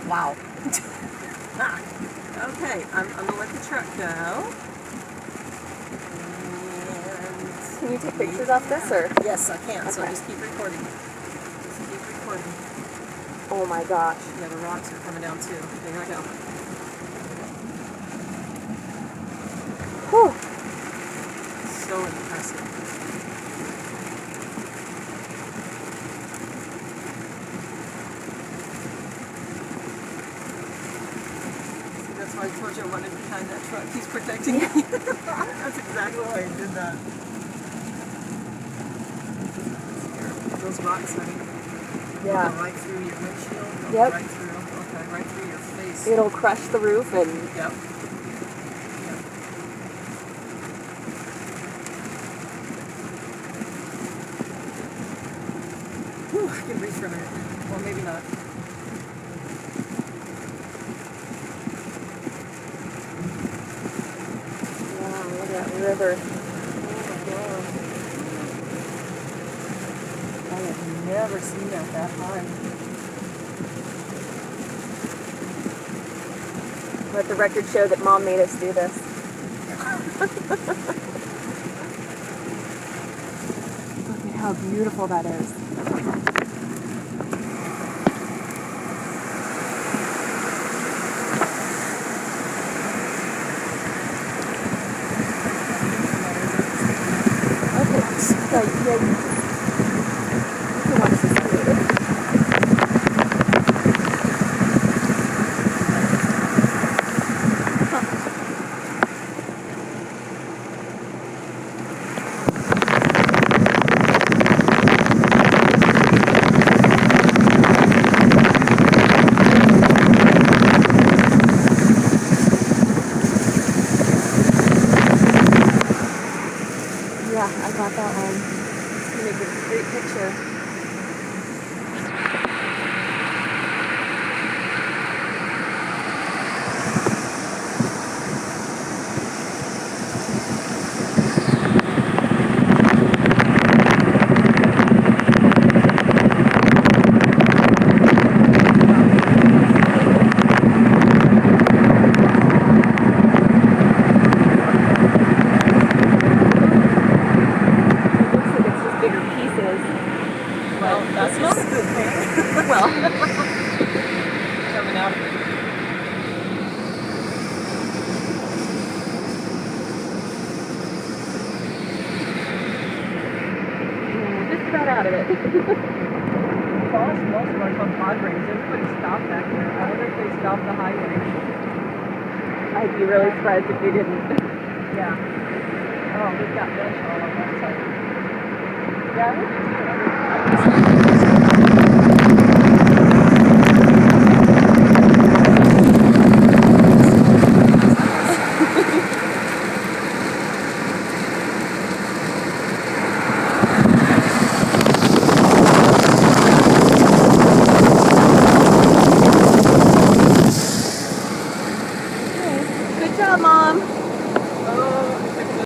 Wow. Okay, I'm gonna let the truck go. And Can you take pictures of this, or? yes, I can. Okay. So just keep recording. Just keep recording. Oh my gosh. Yeah, the rocks are coming down too. There I go. Whew. So impressive. That's why I told you I wanted behind that truck. He's protecting me. That's exactly why I did that. Those rocks, honey. Yeah. Go right through your windshield. Go Yep. Right through. Okay, right through your face. It'll crush the roof and... Yep. Whew, I can breathe for a minute. Well, maybe not. Wow, look at that river. I have never seen that high. Let the record show that Mom made us do this. Look at how beautiful that is. Okay, so yeah, you can watch this later. Yeah, I got that one. It's gonna make a great picture. Bigger pieces. Well, that's not a good thing. Well, Coming out of it. just about out of it. Gosh, most of our compadres, everybody stopped back there. I wonder if they stopped the highway. I'd be really surprised if they didn't. Yeah. Oh, we've got bench all on that side. Yeah, I would do too.